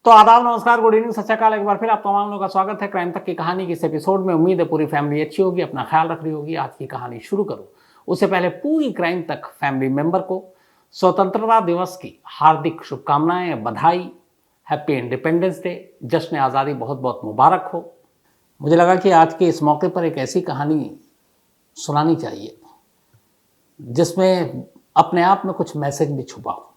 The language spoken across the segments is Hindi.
तो आदाब, नमस्कार, गुड इवनिंग, सत श्री अकाल। एक बार फिर आप तमाम लोगों का स्वागत है क्राइम तक की कहानी की इस एपिसोड में। उम्मीद है पूरी फैमिली अच्छी होगी, अपना ख्याल रख रही होगी। आज की कहानी शुरू करूं उससे पहले पूरी क्राइम तक फैमिली मेंबर को स्वतंत्रता दिवस की हार्दिक शुभकामनाएं, बधाई, हैप्पी इंडिपेंडेंस डे, जश्न आज़ादी बहुत बहुत मुबारक हो। मुझे लगा कि आज के इस मौके पर एक ऐसी कहानी सुनानी चाहिए जिसमें अपने आप में कुछ मैसेज भी छुपा हो।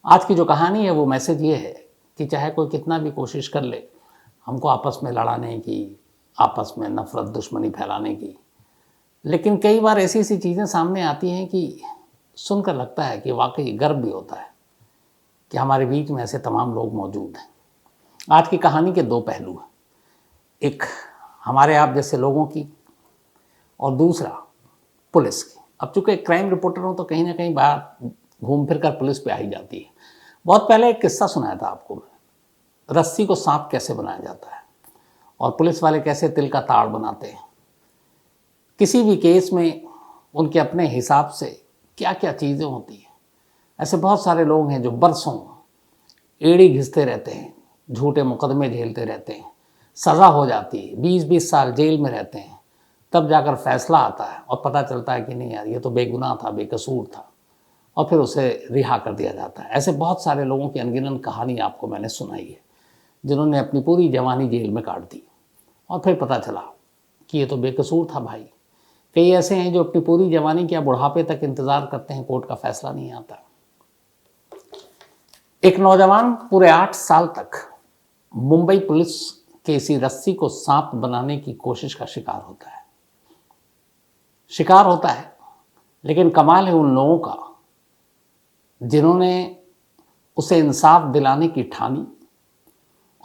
आज की जो कहानी है वो मैसेज ये है कि चाहे कोई कितना भी कोशिश कर ले हमको आपस में लड़ाने की, आपस में नफरत दुश्मनी फैलाने की, लेकिन कई बार ऐसी ऐसी चीज़ें सामने आती हैं कि सुनकर लगता है कि वाकई गर्व भी होता है कि हमारे बीच में ऐसे तमाम लोग मौजूद हैं। आज की कहानी के दो पहलू हैं, एक हमारे आप जैसे लोगों की और दूसरा पुलिस की। अब चूंकि क्राइम रिपोर्टर हूँ तो कहीं ना कहीं बात घूम फिर कर पुलिस पे आई जाती है। बहुत पहले एक किस्सा सुनाया था आपको मैं, रस्सी को सांप कैसे बनाया जाता है और पुलिस वाले कैसे तिल का ताड़ बनाते हैं। किसी भी केस में उनके अपने हिसाब से क्या क्या चीज़ें होती हैं। ऐसे बहुत सारे लोग हैं जो बरसों एड़ी घिसते रहते हैं, झूठे मुकदमे झेलते रहते हैं, सज़ा हो जाती है, 20-20 साल जेल में रहते हैं, तब जाकर फैसला आता है और पता चलता है कि नहीं यार, ये तो बेगुनाह था, बेकसूर था, और फिर उसे रिहा कर दिया जाता है। ऐसे बहुत सारे लोगों की अनगिनत कहानी आपको मैंने सुनाई है जिन्होंने अपनी पूरी जवानी जेल में काट दी और फिर पता चला कि ये तो बेकसूर था भाई। कई ऐसे हैं जो अपनी पूरी जवानी क्या बुढ़ापे तक इंतज़ार करते हैं, कोर्ट का फैसला नहीं आता। एक नौजवान पूरे 8 साल तक मुंबई पुलिस के इसी रस्सी को सांप बनाने की कोशिश का शिकार होता है। लेकिन कमाल है उन लोगों का जिन्होंने उसे इंसाफ दिलाने की ठानी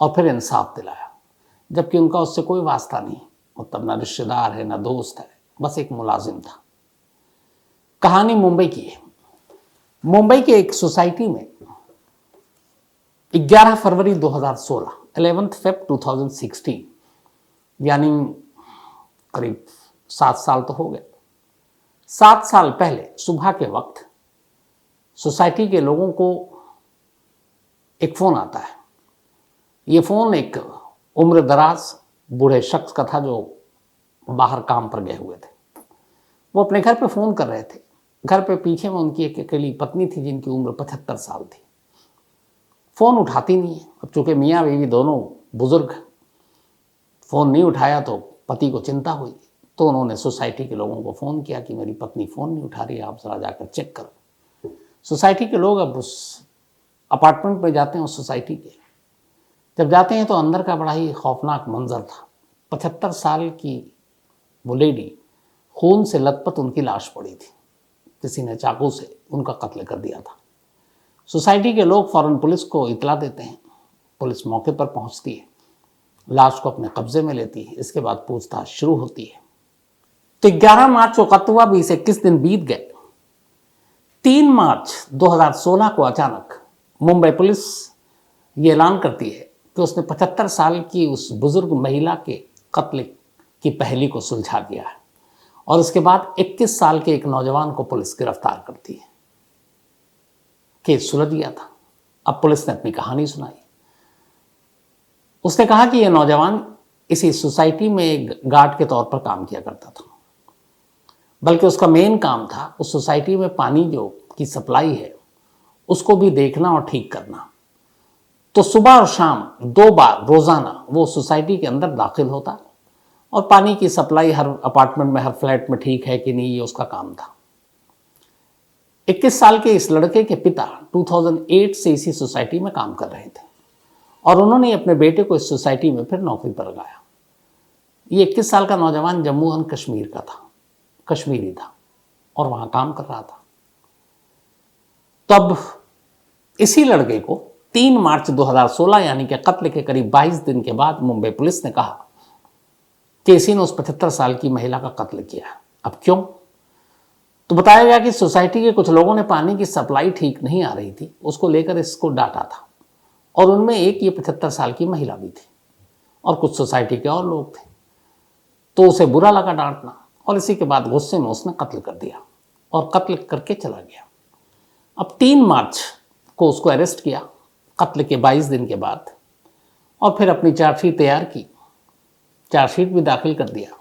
और फिर इंसाफ दिलाया, जबकि उनका उससे कोई वास्ता नहीं, मतलब न रिश्तेदार है न दोस्त है, बस एक मुलाजिम था। कहानी मुंबई की है। मुंबई के एक सोसाइटी में 11 फरवरी 2016, 11 फेब 2016, यानी करीब 7 साल तो हो गए। 7 साल पहले सुबह के वक्त सोसाइटी के लोगों को एक फ़ोन आता है। ये फ़ोन एक उम्र दराज बूढ़े शख्स का था जो बाहर काम पर गए हुए थे। वो अपने घर पे फ़ोन कर रहे थे। घर पे पीछे में उनकी एक अकेली पत्नी थी जिनकी उम्र 75 साल थी। फ़ोन उठाती नहीं है। अब चूँकि मियाँ बीवी दोनों बुज़ुर्ग, फ़ोन नहीं उठाया तो पति को चिंता हुई, तो उन्होंने सोसाइटी के लोगों को फ़ोन किया कि मेरी पत्नी फ़ोन नहीं उठा रही है, आप ज़रा जाकर चेक करो। सोसाइटी के लोग अब उस अपार्टमेंट में जाते हैं, उस सोसाइटी के। जब जाते हैं तो अंदर का बड़ा ही खौफनाक मंजर था। 75 साल की वो लेडी, खून से लथपथ उनकी लाश पड़ी थी। किसी ने चाकू से उनका कत्ल कर दिया था। सोसाइटी के लोग फ़ौरन पुलिस को इतला देते हैं। पुलिस मौके पर पहुंचती है, लाश को अपने कब्जे में लेती है। इसके बाद पूछताछ शुरू होती है। तो 11 मार्च को कत्ल हुआ, 20-21 दिन बीत गए। 3 मार्च 2016 को अचानक मुंबई पुलिस ये ऐलान करती है कि उसने 75 साल की उस बुजुर्ग महिला के कत्ल की पहेली को सुलझा दिया है। और उसके बाद 21 साल के एक नौजवान को पुलिस गिरफ्तार करती है। केस सुलझ गया था। अब पुलिस ने अपनी कहानी सुनाई। उसने कहा कि यह नौजवान इसी सोसाइटी में एक गार्ड के तौर पर काम किया करता था, बल्कि उसका मेन काम था उस सोसाइटी में पानी जो की सप्लाई है उसको भी देखना और ठीक करना। तो सुबह और शाम 2 बार रोज़ाना वो सोसाइटी के अंदर दाखिल होता और पानी की सप्लाई हर अपार्टमेंट में, हर फ्लैट में ठीक है कि नहीं, ये उसका काम था। 21 साल के इस लड़के के पिता 2008 से इसी सोसाइटी में काम कर रहे थे और उन्होंने अपने बेटे को इस सोसाइटी में फिर नौकरी पर लगाया। ये 21 साल का नौजवान जम्मू एंड कश्मीर का था, कश्मीरी था और वहाँ काम कर रहा था। तब इसी लड़के को 3 मार्च 2016 यानी कि कत्ल के करीब 22 दिन के बाद मुंबई पुलिस ने कहा कि इसी ने उस 75 साल की महिला का कत्ल किया। अब क्यों? तो बताया गया कि सोसाइटी के कुछ लोगों ने पानी की सप्लाई ठीक नहीं आ रही थी, उसको लेकर इसको डांटा था और उनमें एक ये 75 साल की महिला भी थी और कुछ सोसाइटी के और लोग थे। तो उसे बुरा लगा डांटना और इसी के बाद गुस्से में उसने कत्ल कर दिया और कत्ल करके चला गया। अब 3 मार्च को उसको अरेस्ट किया कत्ल के 22 दिन के बाद, और फिर अपनी चार्जशीट तैयार की, चार्जशीट भी दाखिल कर दिया।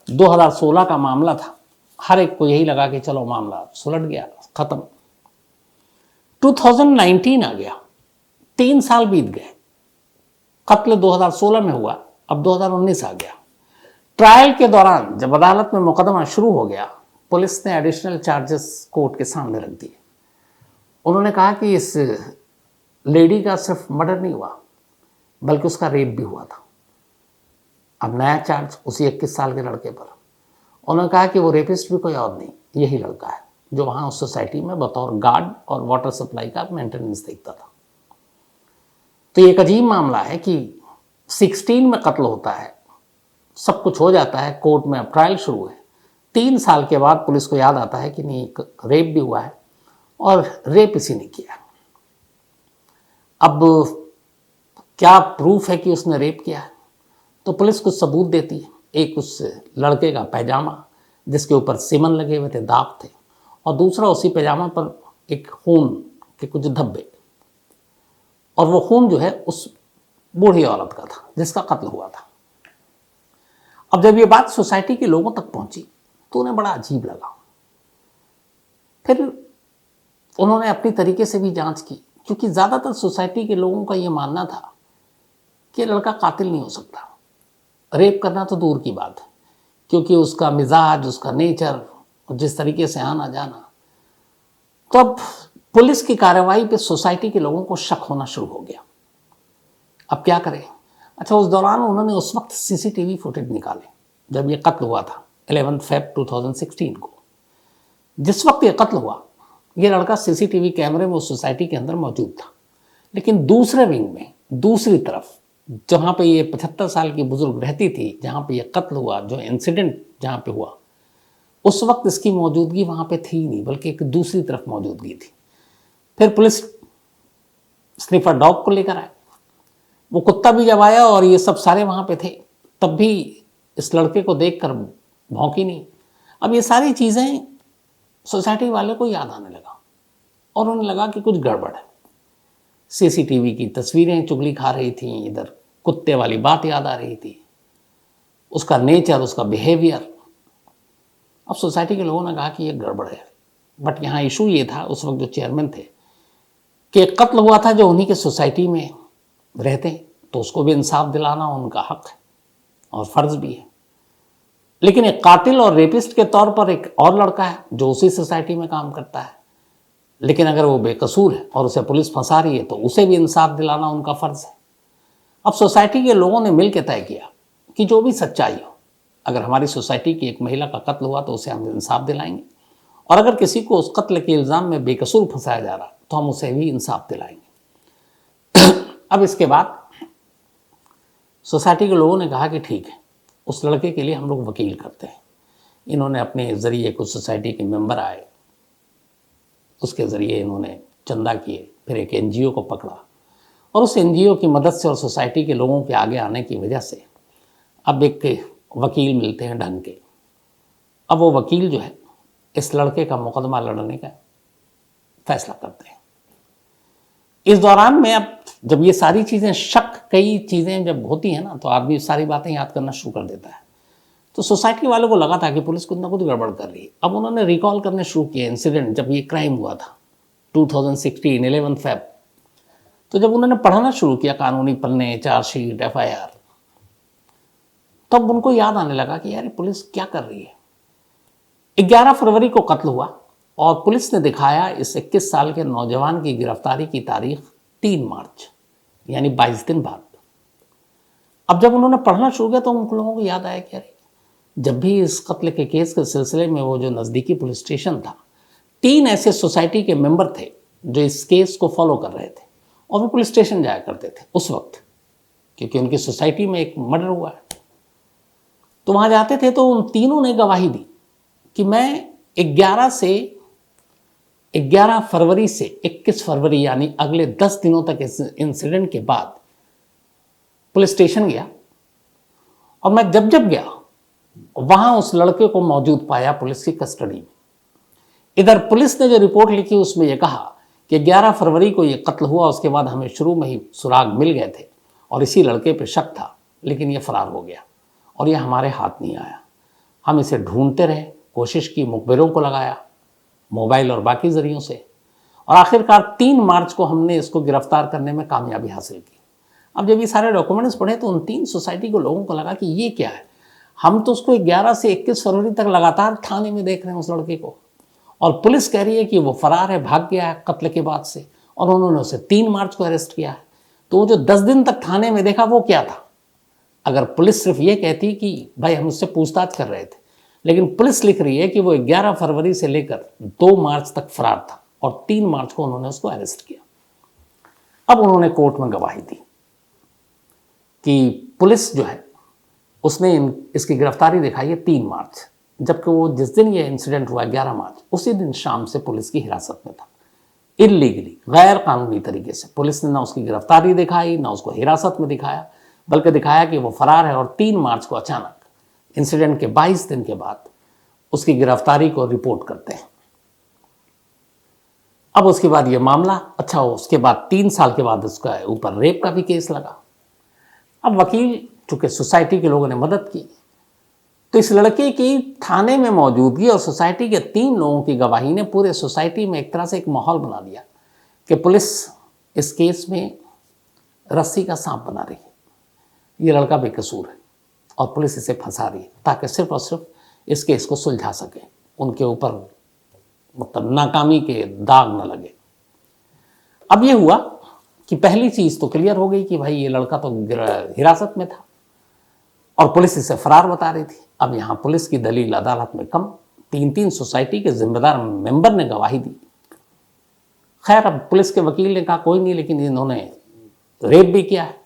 2016 का मामला था, हर एक को यही लगा कि चलो मामला सुलट गया, खत्म। 2019 आ गया, 3 साल बीत गए, कत्ल 2016 में हुआ, अब 2019 आ गया। ट्रायल के दौरान जब अदालत में मुकदमा शुरू हो गया, पुलिस ने एडिशनल चार्जेस कोर्ट के सामने रख दिए। उन्होंने कहा कि इस लेडी का सिर्फ मर्डर नहीं हुआ, बल्कि उसका रेप भी हुआ था। अब नया चार्ज उसी 21 साल के लड़के पर। उन्होंने कहा कि वो रेपिस्ट भी कोई और नहीं, यही लड़का है जो वहाँ उस सोसाइटी में बतौर गार्ड और वाटर सप्लाई का मेंटेनेंस देखता था। तो ये एक अजीब मामला है कि 16 में कत्ल होता है, सब कुछ हो जाता है, कोर्ट में अब ट्रायल शुरू है। 3 साल के बाद पुलिस को याद आता है कि नहीं, रेप भी हुआ है और रेप इसी ने किया। अब क्या प्रूफ है कि उसने रेप किया है? तो पुलिस कुछ सबूत देती है। एक उस लड़के का पैजामा जिसके ऊपर सीमन लगे हुए थे, दाग थे, और दूसरा उसी पैजामा पर एक खून के कुछ धब्बे, और वो खून जो है उस बूढ़ी औरत का था जिसका कत्ल हुआ था। अब जब ये बात सोसाइटी के लोगों तक पहुंची तो उन्हें बड़ा अजीब लगा। फिर उन्होंने अपनी तरीके से भी जांच की, क्योंकि ज़्यादातर सोसाइटी के लोगों का ये मानना था कि लड़का कातिल नहीं हो सकता। रेप करना तो दूर की बात है, क्योंकि उसका मिजाज, उसका नेचर, जिस तरीके से आना जाना। तो अब पुलिस की कार्रवाई पे सोसाइटी के लोगों को शक होना शुरू हो गया। अब क्या करें? अच्छा, उस दौरान उन्होंने उस वक्त सीसीटीवी फुटेज निकाले जब ये कत्ल हुआ था 11 फेब 2016 को। जिस वक्त ये कत्ल हुआ, ये लड़का सीसीटीवी कैमरे में उस सोसाइटी के अंदर मौजूद था। लेकिन दूसरे विंग में, दूसरी तरफ, जहाँ पे ये 75 साल की बुजुर्ग रहती थी, जहाँ पे ये कत्ल हुआ, जो इंसिडेंट जहाँ पे हुआ, उस वक्त इसकी मौजूदगी वहाँ पे थी नहीं, बल्कि एक दूसरी तरफ मौजूदगी थी। फिर पुलिस स्निफर डॉग को लेकर आए। वो कुत्ता भी जब आया और ये सब सारे वहाँ पे थे, तब भी इस लड़के को देखकर भौंकी नहीं। अब ये सारी चीज़ें सोसाइटी वाले को याद आने लगा और उन्हें लगा कि कुछ गड़बड़ है। सीसीटीवी की तस्वीरें चुगली खा रही थी, इधर कुत्ते वाली बात याद आ रही थी, उसका नेचर, उसका बिहेवियर। अब सोसाइटी के लोगों ने कहा कि ये गड़बड़ है। बट यहाँ इशू ये था, उस वक्त जो चेयरमैन थे, कि कत्ल हुआ था जो उन्हीं के सोसाइटी में रहते हैं, तो उसको भी इंसाफ दिलाना उनका हक है और फर्ज भी है। लेकिन एक कातिल और रेपिस्ट के तौर पर एक और लड़का है जो उसी सोसाइटी में काम करता है, लेकिन अगर वो बेकसूर है और उसे पुलिस फंसा रही है तो उसे भी इंसाफ दिलाना उनका फर्ज है। अब सोसाइटी के लोगों ने मिलकर तय किया कि जो भी सच्चाई हो, अगर हमारी सोसाइटी की एक महिला का कत्ल हुआ तो उसे हम इंसाफ दिलाएंगे, और अगर किसी को उस कत्ल के इल्ज़ाम में बेकसूर फंसाया जा रहा तो हम उसे भी इंसाफ दिलाएंगे। अब इसके बाद सोसाइटी के लोगों ने कहा कि ठीक है, उस लड़के के लिए हम लोग वकील करते हैं। इन्होंने अपने ज़रिए कुछ सोसाइटी के मेंबर आए, उसके ज़रिए इन्होंने चंदा किए, फिर एक एनजीओ को पकड़ा, और उस एनजीओ की मदद से और सोसाइटी के लोगों के आगे आने की वजह से अब एक वकील मिलते हैं ढंग के। अब वो वकील जो है इस लड़के का मुकदमा लड़ने का फैसला करते हैं। इस दौरान में अब जब ये सारी चीज़ें, शक, कई चीज़ें जब होती हैं ना, तो आदमी सारी बातें याद करना शुरू कर देता है। तो सोसाइटी वालों को लगा था कि पुलिस कुछ ना कुछ गड़बड़ कर रही है। अब उन्होंने रिकॉल करने शुरू किए इंसिडेंट जब ये क्राइम हुआ था 2016 11 फेब। तो जब उन्होंने पढ़ाना शुरू किया कानूनी पन्ने, चार्जशीट, FIR, तब उनको याद आने लगा कि यार पुलिस क्या कर रही है। 11 फरवरी को कत्ल हुआ और पुलिस ने दिखाया इस 21 साल के नौजवान की गिरफ्तारी की तारीख 3 मार्च, यानी 22 दिन बाद। अब जब उन्होंने पढ़ना शुरू किया तो उन लोगों को याद आया कि अरे, जब भी इस कत्ल के केस के सिलसिले में वो जो नज़दीकी पुलिस स्टेशन था, 3 ऐसे सोसाइटी के मेंबर थे जो इस केस को फॉलो कर रहे थे, और वो पुलिस स्टेशन जाया करते थे उस वक्त, क्योंकि उनकी सोसाइटी में एक मर्डर हुआ है। तो वहाँ जाते थे तो उन तीनों ने गवाही दी कि मैं 11 फरवरी से 21 फरवरी, यानी अगले 10 दिनों तक इस इंसिडेंट के बाद पुलिस स्टेशन गया, और मैं जब गया वहां उस लड़के को मौजूद पाया पुलिस की कस्टडी में। इधर पुलिस ने जो रिपोर्ट लिखी उसमें यह कहा कि 11 फरवरी को ये कत्ल हुआ, उसके बाद हमें शुरू में ही सुराग मिल गए थे और इसी लड़के पे शक था, लेकिन ये फरार हो गया और ये हमारे हाथ नहीं आया। हम इसे ढूंढते रहे, कोशिश की, मुखबिरों को लगाया, मोबाइल और बाकी ज़रियों से, और आखिरकार 3 मार्च को हमने इसको गिरफ्तार करने में कामयाबी हासिल की। अब जब ये सारे डॉक्यूमेंट्स पढ़े तो उन 3 सोसाइटी को लोगों को लगा कि ये क्या है, हम तो उसको 11 से 21 फरवरी तक लगातार थाने में देख रहे हैं उस लड़के को, और पुलिस कह रही है कि वो फरार है, भाग गया है कत्ल के बाद से, और उन्होंने उसे 3 मार्च को अरेस्ट किया है। तो वो जो 10 दिन तक थाने में देखा वो क्या था? अगर पुलिस सिर्फ ये कहती कि भाई हम उससे पूछताछ कर रहे थे, लेकिन पुलिस लिख रही है कि वो 11 फरवरी से लेकर 2 मार्च तक फरार था और 3 मार्च को उन्होंने उसको अरेस्ट किया। अब उन्होंने कोर्ट में गवाही दी कि पुलिस जो है उसने इसकी गिरफ्तारी दिखाई है 3 मार्च, जबकि वो जिस दिन ये इंसिडेंट हुआ 11 मार्च, उसी दिन शाम से पुलिस की हिरासत में था, इलीगली, गैर कानूनी तरीके से। पुलिस ने ना उसकी गिरफ्तारी दिखाई, ना उसको हिरासत में दिखाया, बल्कि दिखाया कि वो फरार है, और 3 मार्च को अचानक इंसिडेंट के 22 दिन के बाद उसकी गिरफ्तारी को रिपोर्ट करते हैं। अब उसके बाद ये मामला, अच्छा उसके बाद 3 साल के बाद उसका ऊपर रेप का भी केस लगा। अब वकील, चूंकि सोसाइटी के लोगों ने मदद की, तो इस लड़के की थाने में मौजूदगी और सोसाइटी के 3 लोगों की गवाही ने पूरे सोसाइटी में एक तरह से एक माहौल बना दिया कि पुलिस इस केस में रस्सी का सांप बना रही है, ये लड़का बेकसूर है और पुलिस इसे फंसा रही है ताकि सिर्फ और सिर्फ इस केस को सुलझा सके, उनके ऊपर मतलब नाकामी के दाग न लगे। अब ये हुआ कि पहली चीज़ तो क्लियर हो गई कि भाई ये लड़का तो हिरासत में था और पुलिस इसे फरार बता रही थी। अब यहाँ पुलिस की दलील अदालत में कम, 3 सोसाइटी के जिम्मेदार मेंबर ने गवाही दी। खैर, अब पुलिस के वकील ने कहा कोई नहीं, लेकिन इन्होंने रेप भी किया है।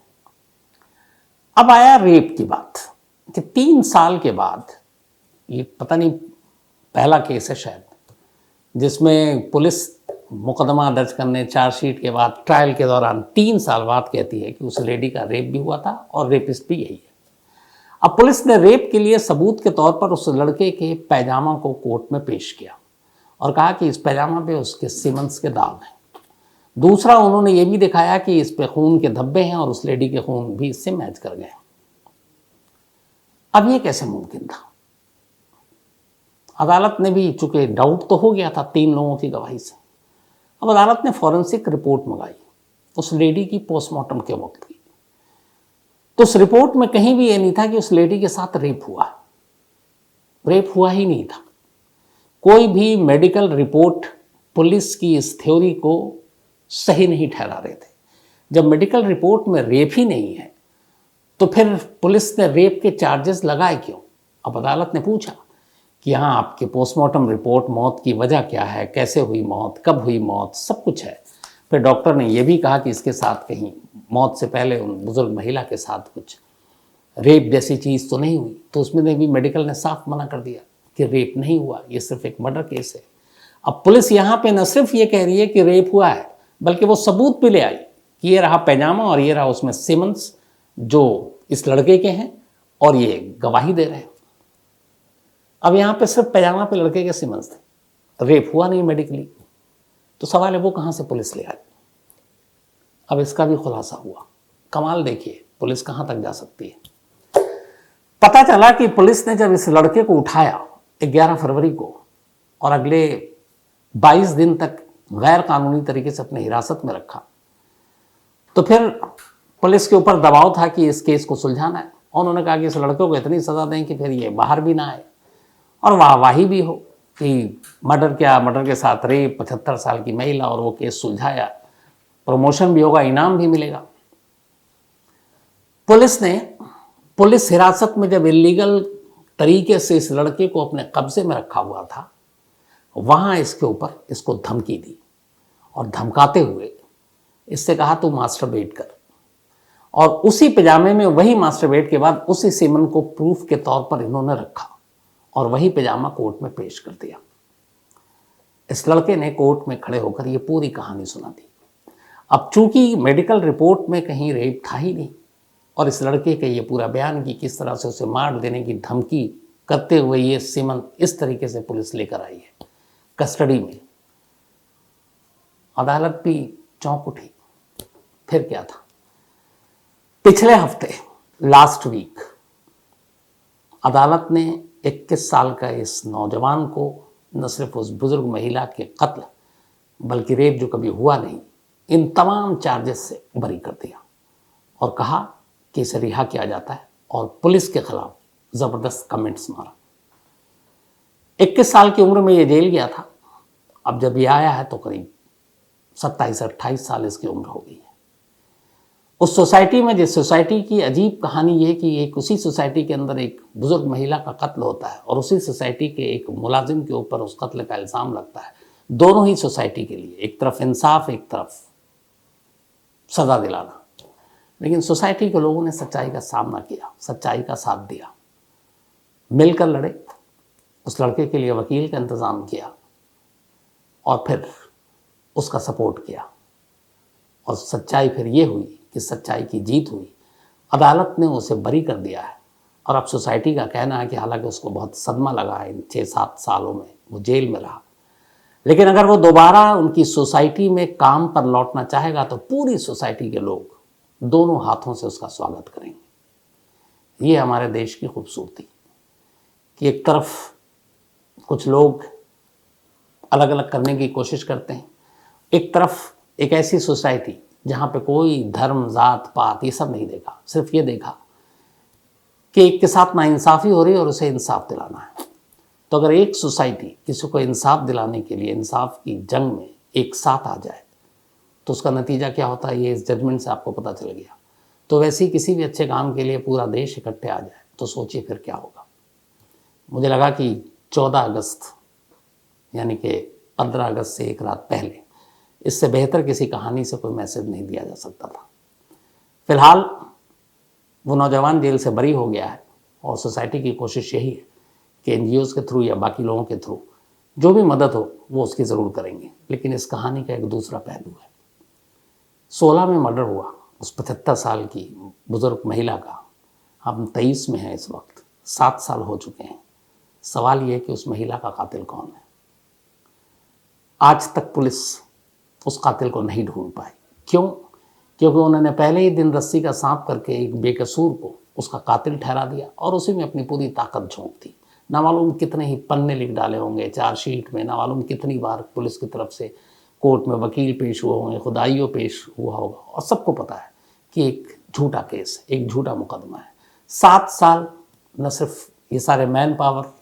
अब आया रेप की बात कि 3 साल के बाद, ये पता नहीं पहला केस है शायद, जिसमें पुलिस मुकदमा दर्ज करने, चार्जशीट के बाद, ट्रायल के दौरान 3 साल बाद कहती है कि उस लेडी का रेप भी हुआ था और रेपिस्ट भी यही है। अब पुलिस ने रेप के लिए सबूत के तौर पर उस लड़के के पैजामा को कोर्ट में पेश किया और कहा कि इस पैजामा पे उसके सीमेंस के दाग हैं। दूसरा, उन्होंने ये भी दिखाया कि इस पे खून के धब्बे हैं और उस लेडी के खून भी इससे मैच कर गए। अब ये कैसे मुमकिन था? अदालत ने भी, चूंकि डाउट तो हो गया था 3 लोगों की गवाही से, अब अदालत ने फॉरेंसिक रिपोर्ट मंगाई उस लेडी की पोस्टमार्टम के वक्त की। तो उस रिपोर्ट में कहीं भी ये नहीं था कि उस लेडी के साथ रेप हुआ। रेप हुआ ही नहीं था। कोई भी मेडिकल रिपोर्ट पुलिस की इस थ्योरी को सही नहीं ठहरा रहे थे। जब मेडिकल रिपोर्ट में रेप ही नहीं है तो फिर पुलिस ने रेप के चार्जेस लगाए क्यों? अब अदालत ने पूछा कि हाँ, आपके पोस्टमार्टम रिपोर्ट, मौत की वजह क्या है, कैसे हुई मौत, कब हुई मौत, सब कुछ है। फिर डॉक्टर ने यह भी कहा कि इसके साथ कहीं मौत से पहले उन बुजुर्ग महिला के साथ कुछ रेप जैसी चीज़ तो नहीं हुई। तो उसमें भी मेडिकल ने साफ मना कर दिया कि रेप नहीं हुआ, ये सिर्फ एक मर्डर केस है। अब पुलिस यहाँ पे न सिर्फ ये कह रही है कि रेप हुआ है, बल्कि वो सबूत भी ले आई कि ये रहा पैजामा और ये रहा उसमें सीमेंस जो इस लड़के के हैं, और ये गवाही दे रहे हैं। अब यहाँ पे सिर्फ पैजामा पे लड़के के सीमेंस थे, रेप हुआ नहीं मेडिकली। तो सवाल है वो कहाँ से पुलिस ले आई? अब इसका भी खुलासा हुआ। कमाल देखिए पुलिस कहाँ तक जा सकती है। पता चला कि पुलिस ने जब इस लड़के को उठाया 11 फरवरी को और अगले 22 दिन तक गैर कानूनी तरीके से अपने हिरासत में रखा, तो फिर पुलिस के ऊपर दबाव था कि इस केस को सुलझाना है। उन्होंने कहा कि इस लड़के को इतनी सज़ा दें कि फिर ये बाहर भी ना आए और वाहवाही भी हो कि मर्डर क्या, मर्डर के साथ रेप, 75 साल की महिला, और वो केस सुलझाया, प्रमोशन भी होगा, इनाम भी मिलेगा। पुलिस हिरासत में जब इलीगल तरीके से इस लड़के को अपने कब्जे में रखा हुआ था, वहाँ इसके ऊपर इसको धमकी दी और धमकाते हुए इससे कहा तू मास्टरबेट कर, और उसी पैजामे में वही मास्टरबेट के बाद उसी सीमन को प्रूफ के तौर पर इन्होंने रखा और वही पैजामा कोर्ट में पेश कर दिया। इस लड़के ने कोर्ट में खड़े होकर ये पूरी कहानी सुना दी। अब चूंकि मेडिकल रिपोर्ट में कहीं रेप था ही नहीं, और इस लड़के के ये पूरा बयान कि किस तरह से उसे मार देने की धमकी करते हुए ये सीमन इस तरीके से पुलिस लेकर आई है कस्टडी में, अदालत भी चौंक उठी। फिर क्या था? पिछले हफ्ते लास्ट वीक अदालत ने 21 साल का इस नौजवान को न सिर्फ उस बुजुर्ग महिला के कत्ल बल्कि रेप जो कभी हुआ नहीं, इन तमाम चार्जेस से बरी कर दिया और कहा कि इसे रिहा किया जाता है और पुलिस के खिलाफ जबरदस्त कमेंट्स मारा। 21 साल की उम्र में ये जेल गया था। अब जब ये आया है तो करीब 27-28 साल इसकी उम्र हो गई है। उस सोसाइटी में, जिस सोसाइटी की अजीब कहानी ये है कि एक उसी सोसाइटी के अंदर एक बुजुर्ग महिला का कत्ल होता है और उसी सोसाइटी के एक मुलाजिम के ऊपर उस कत्ल का इल्ज़ाम लगता है। दोनों ही सोसाइटी के लिए, एक तरफ इंसाफ, एक तरफ सज़ा दिलाना। लेकिन सोसाइटी के लोगों ने सच्चाई का सामना किया, सच्चाई का साथ दिया, मिलकर लड़े, उस लड़के के लिए वकील का इंतज़ाम किया और फिर उसका सपोर्ट किया। और सच्चाई फिर ये हुई कि सच्चाई की जीत हुई। अदालत ने उसे बरी कर दिया है। और अब सोसाइटी का कहना है कि हालांकि उसको बहुत सदमा लगा है, इन 6-7 सालों में वो जेल में रहा, लेकिन अगर वो दोबारा उनकी सोसाइटी में काम पर लौटना चाहेगा तो पूरी सोसाइटी के लोग दोनों हाथों से उसका स्वागत करेंगे। ये हमारे देश की खूबसूरती कि एक तरफ कुछ लोग अलग अलग करने की कोशिश करते हैं, एक तरफ एक ऐसी सोसाइटी जहाँ पे कोई धर्म, जात, पात ये सब नहीं देखा, सिर्फ ये देखा कि एक के साथ नाइंसाफ़ी हो रही है और उसे इंसाफ दिलाना है। तो अगर एक सोसाइटी किसी को इंसाफ दिलाने के लिए इंसाफ की जंग में एक साथ आ जाए तो उसका नतीजा क्या होता है, ये इस जजमेंट से आपको पता चल गया। तो वैसे ही किसी भी अच्छे काम के लिए पूरा देश इकट्ठे आ जाए तो सोचिए फिर क्या होगा। मुझे लगा कि 14 अगस्त यानी कि 15 अगस्त से एक रात पहले इससे बेहतर किसी कहानी से कोई मैसेज नहीं दिया जा सकता था। फिलहाल वो नौजवान जेल से बरी हो गया है और सोसाइटी की कोशिश यही है कि एनजीओज़ के थ्रू या बाकी लोगों के थ्रू जो भी मदद हो वो उसकी ज़रूर करेंगे। लेकिन इस कहानी का एक दूसरा पहलू है। 16 में मर्डर हुआ उस 75 साल की बुज़ुर्ग महिला का। हम 23 में हैं इस वक्त, 7 साल हो चुके हैं। सवाल ये है कि उस महिला का कातिल कौन है। आज तक पुलिस उस कातिल को नहीं ढूंढ पाई। क्यों? क्योंकि उन्होंने पहले ही दिन रस्सी का सांप करके एक बेकसूर को उसका कातिल ठहरा दिया और उसी में अपनी पूरी ताकत झोंक दी। ना मालूम कितने ही पन्ने लिख डाले होंगे चार्जशीट में, ना मालूम कितनी बार पुलिस की तरफ से कोर्ट में वकील पेश हुए होंगे, खुदाइयों पेश हुआ होगा, और सबको पता है कि एक झूठा केस, एक झूठा मुकदमा है। 7 साल न सिर्फ ये सारे मैन पावर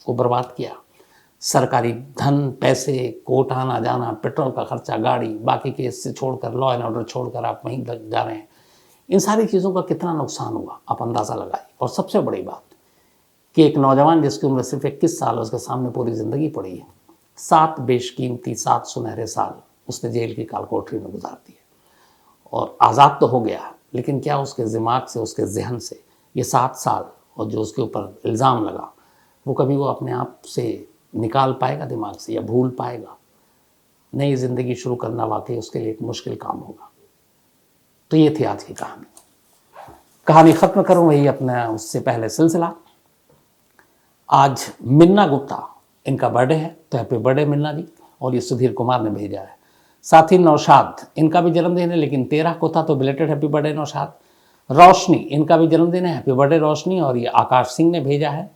को बर्बाद किया, सरकारी धन, पैसे, कोर्ट आना जाना, पेट्रोल का खर्चा, गाड़ी, बाकी केस से छोड़कर, लॉ एंड ऑर्डर छोड़कर आप वहीं लग जा रहे हैं। इन सारी चीज़ों का कितना नुकसान हुआ आप अंदाज़ा लगाइए। और सबसे बड़ी बात कि एक नौजवान जिसकी उम्र सिर्फ 21 साल है, उसके सामने पूरी ज़िंदगी पड़ी है। 7 बेशकीमती, 7 सुनहरे साल उसने जेल की कालकोठरी में गुजार दिए और आज़ाद तो हो गया, लेकिन क्या उसके दिमाग से, उसके जहन से ये 7 साल और जो उसके ऊपर इल्ज़ाम लगा वो कभी वो अपने आप से निकाल पाएगा दिमाग से या भूल पाएगा? नई ज़िंदगी शुरू करना वाकई उसके लिए एक मुश्किल काम होगा। तो ये थी आज की कहानी ख़त्म करूँ वही अपना उससे पहले सिलसिला। आज मिन्ना गुप्ता, इनका बर्थडे है, तो हैप्पी बर्थडे मिन्ना जी। और ये सुधीर कुमार ने भेजा है। साथ ही नौशाद, इनका भी जन्मदिन है, लेकिन 13 को था, तो बिलेटेड हैप्पी बर्थडे नौशाद। रोशनी, इनका भी जन्मदिन है, हैप्पी बर्थडे रोशनी। और ये आकाश सिंह ने भेजा है।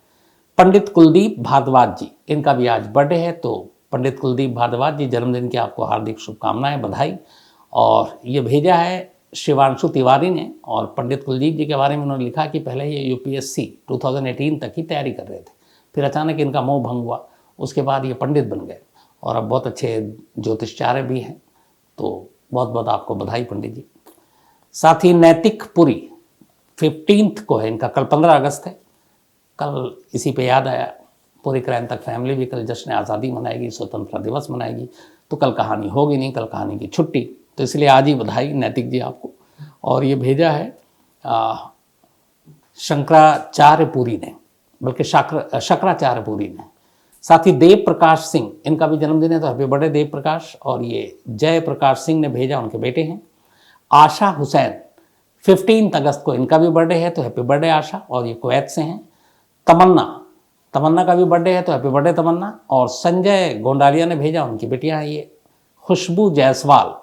पंडित कुलदीप भारद्वाज जी, इनका भी आज बर्थडे है, तो पंडित कुलदीप भारद्वाज जी, जन्मदिन की आपको हार्दिक शुभकामनाएं, बधाई। और ये भेजा है शिवांशु तिवारी ने। और पंडित कुलदीप जी के बारे में उन्होंने लिखा कि पहले ये यूपीएससी 2018 तक की तैयारी कर रहे थे, फिर अचानक इनका मोह भंग हुआ, उसके बाद ये पंडित बन गए और अब बहुत अच्छे ज्योतिषाचार्य भी हैं। तो बहुत बहुत आपको बधाई पंडित जी। साथ ही नैतिक पुरी 15 को है इनका, कल 15 अगस्त है। कल इसी पे याद आया, पूरी क्रांतक फैमिली भी कल जश्न आज़ादी मनाएगी, स्वतंत्रता दिवस मनाएगी, तो कल कहानी होगी नहीं, कल कहानी की छुट्टी, तो इसलिए आज ही बधाई नैतिक जी आपको। और ये भेजा है शंकराचार्यपुरी ने, बल्कि शंकराचार्यपुरी ने। साथ ही देव प्रकाश सिंह, इनका भी जन्मदिन है, तो हैप्पी बर्थडे देव प्रकाश। और ये जय प्रकाश सिंह ने भेजा, उनके बेटे हैं। आशा हुसैन, 15 अगस्त को इनका भी बर्थडे है, तो हैप्पी बर्थडे आशा। और ये कुवैत से हैं। तमन्ना का भी बर्थडे है, तो हैप्पी बर्थडे तमन्ना। और संजय गोंडालिया ने भेजा, उनकी बेटियां हैं ये खुशबू जायसवाल,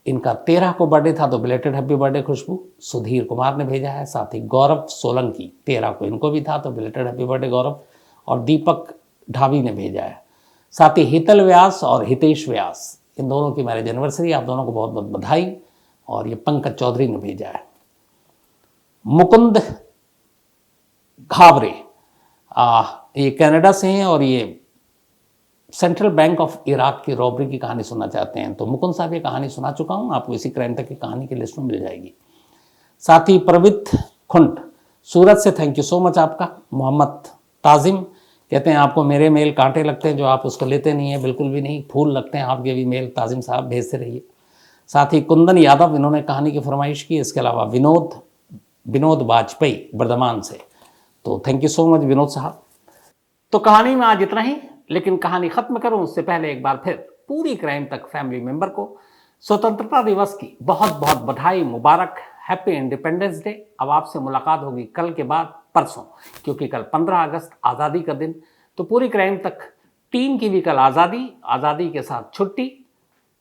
इनका 13 को बर्थडे था, तो बिलेटेड हैप्पी बर्थडे खुशबू। सुधीर कुमार ने भेजा है। साथ ही गौरव सोलंकी, 13 को इनको भी था, तो बिलेटेड हैप्पी बर्थडे गौरव। और दीपक ढाबी ने भेजा है। साथ ही हितल व्यास और हितेश व्यास, इन दोनों की मैरिज एनिवर्सरी, आप दोनों को बहुत बहुत बधाई। और ये पंकज चौधरी ने भेजा है। मुकुंद घावरे, ये कनाडा से हैं और ये सेंट्रल बैंक ऑफ इराक की रॉबरी की कहानी सुनना चाहते हैं। तो मुकुंद साहब ये कहानी सुना चुका हूं, आपको इसी क्राइम तक की कहानी की लिस्ट में मिल जाएगी। साथ ही प्रवित खुंट सूरत से, थैंक यू सो मच आपका। मोहम्मद ताजिम कहते हैं आपको मेरे मेल कांटे लगते हैं जो आप उसको लेते नहीं है, बिल्कुल भी नहीं, फूल लगते हैं आपके भी मेल, ताजिम साहब भेजते रहिए। साथ ही कुंदन यादव, इन्होंने कहानी की फरमाइश की। इसके अलावा विनोद वाजपेयी बर्धमान से, तो thank you so much Vinod साहब। तो कहानी में आज इतना ही, लेकिन कहानी खत्म करूं उससे पहले एक बार फिर पूरी क्राइम तक फैमिली मेंबर को स्वतंत्रता दिवस की बहुत बहुत बधाई, मुबारक, हैप्पी इंडिपेंडेंस डे। अब आपसे मुलाकात होगी कल के बाद परसों, क्योंकि कल 15 अगस्त आज़ादी का दिन। तो पूरी क्राइम तक टीम की भी कल आज़ादी के साथ छुट्टी।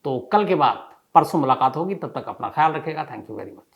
तो कल के बाद परसों मुलाकात होगी, तब तक अपना ख्याल रखेगा। Thank you very much.